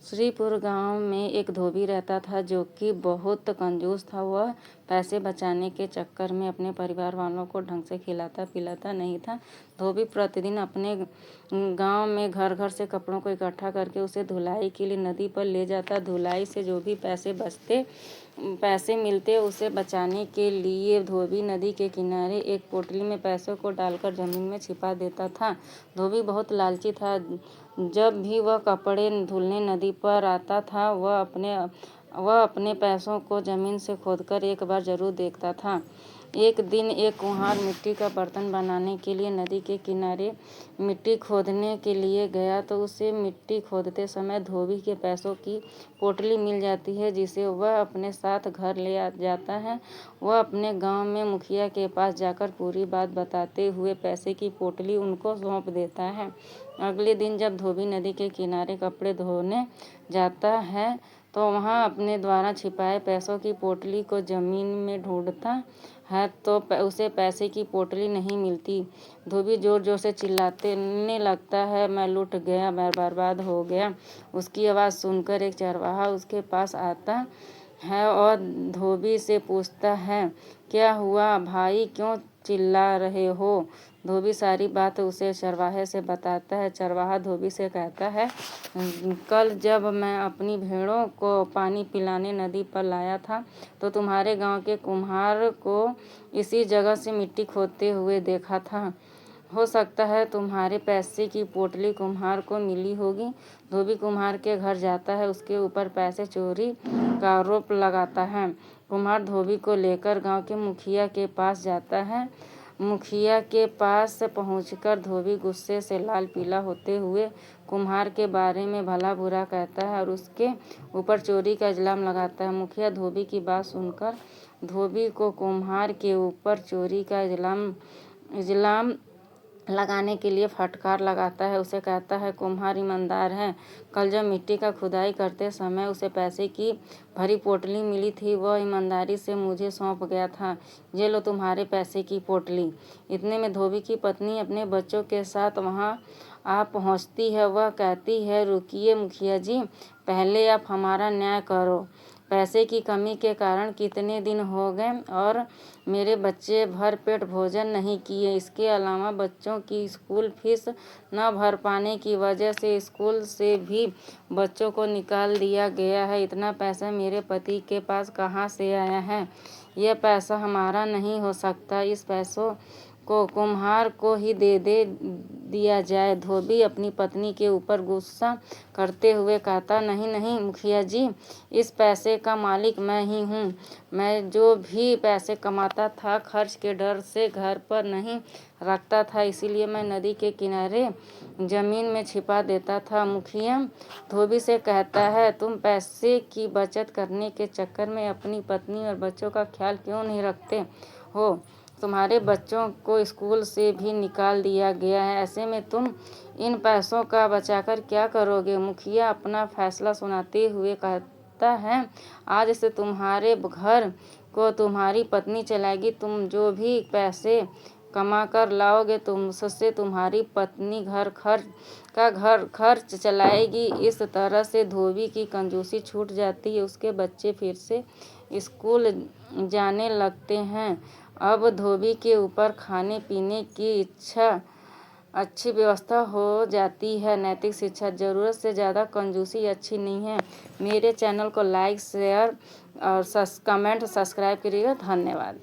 श्रीपुर गांव में एक धोबी रहता था जो कि बहुत कंजूस था। वह पैसे बचाने के चक्कर में अपने परिवार वालों को ढंग से खिलाता पिलाता नहीं था। धोबी प्रतिदिन अपने गांव में घर घर से कपड़ों को इकट्ठा करके उसे धुलाई के लिए नदी पर ले जाता। धुलाई से जो भी पैसे मिलते उसे बचाने के लिए धोबी नदी के किनारे एक पोटली में पैसों को डालकर जमीन में छिपा देता था। धोबी बहुत लालची था। जब भी वह कपड़े धुलने नदी पर आता था वह अपने पैसों को जमीन से खोदकर एक बार जरूर देखता था। एक दिन एक कुम्हार मिट्टी का बर्तन बनाने के लिए नदी के किनारे मिट्टी खोदने के लिए गया तो उसे मिट्टी खोदते समय धोबी के पैसों की पोटली मिल जाती है, जिसे वह अपने साथ घर ले जाता है। वह अपने गांव में मुखिया के पास जाकर पूरी बात बताते हुए पैसे की पोटली उनको सौंप देता है। अगले दिन जब धोबी नदी के किनारे कपड़े धोने जाता है तो वहाँ अपने द्वारा छिपाए पैसों की पोटली को जमीन में ढूंढता है तो उसे पैसे की पोटली नहीं मिलती। धोबी जोर जोर से चिल्लाने लगता है, मैं लुट गया, मैं बर्बाद हो गया। उसकी आवाज़ सुनकर एक चरवाहा उसके पास आता है और धोबी से पूछता है, क्या हुआ भाई, क्यों चिल्ला रहे हो? धोबी सारी बात उसे चरवाहे से बताता है। चरवाहा धोबी से कहता है, कल जब मैं अपनी भेड़ों को पानी पिलाने नदी पर लाया था तो तुम्हारे गांव के कुम्हार को इसी जगह से मिट्टी खोदते हुए देखा था। हो सकता है तुम्हारे पैसे की पोटली कुम्हार को मिली होगी। धोबी कुम्हार के घर जाता है, उसके ऊपर पैसे चोरी का आरोप लगाता है। कुम्हार धोबी को लेकर गांव के मुखिया के पास जाता है। मुखिया के पास पहुंचकर धोबी गुस्से से लाल पीला होते हुए कुम्हार के बारे में भला बुरा कहता है और उसके ऊपर चोरी का इल्ज़ाम लगाता है। मुखिया धोबी की बात सुनकर धोबी को कुम्हार के ऊपर चोरी का इल्ज़ाम लगाने के लिए फटकार लगाता है। उसे कहता है, कुम्हार ईमानदार है। कल जब मिट्टी का खुदाई करते समय उसे पैसे की भरी पोटली मिली थी, वह ईमानदारी से मुझे सौंप गया था। ये लो तुम्हारे पैसे की पोटली। इतने में धोबी की पत्नी अपने बच्चों के साथ वहाँ आ पहुँचती है। वह कहती है, रुकिए मुखिया जी, पहले आप हमारा न्याय करो। पैसे की कमी के कारण कितने दिन हो गए और मेरे बच्चे भर पेट भोजन नहीं किए। इसके अलावा बच्चों की स्कूल फीस न भर पाने की वजह से स्कूल से भी बच्चों को निकाल दिया गया है। इतना पैसा मेरे पति के पास कहाँ से आया है? यह पैसा हमारा नहीं हो सकता। इस पैसों को कुम्हार को ही दे दिया जाए। धोबी अपनी पत्नी के ऊपर गुस्सा करते हुए कहता, नहीं नहीं मुखिया जी, इस पैसे का मालिक मैं ही हूँ। मैं जो भी पैसे कमाता था खर्च के डर से घर पर नहीं रखता था, इसीलिए मैं नदी के किनारे जमीन में छिपा देता था। मुखिया धोबी से कहता है, तुम पैसे की बचत करने के चक्कर में अपनी पत्नी और बच्चों का ख्याल क्यों नहीं रखते हो? तुम्हारे बच्चों को स्कूल से भी निकाल दिया गया है। ऐसे में तुम इन पैसों का बचाकर क्या करोगे? मुखिया अपना फैसला सुनाते हुए कहता है, आज से तुम्हारे घर को तुम्हारी पत्नी चलाएगी। तुम जो भी पैसे कमा कर लाओगे उससे तुम्हारी पत्नी घर खर्च चलाएगी। इस तरह से धोबी की कंजूसी छूट जाती है। उसके बच्चे फिर से स्कूल जाने लगते हैं। अब धोबी के ऊपर खाने पीने की अच्छी व्यवस्था हो जाती है। नैतिक शिक्षा, ज़रूरत से ज़्यादा कंजूसी अच्छी नहीं है। मेरे चैनल को लाइक शेयर और कमेंट सब्सक्राइब करिएगा। धन्यवाद।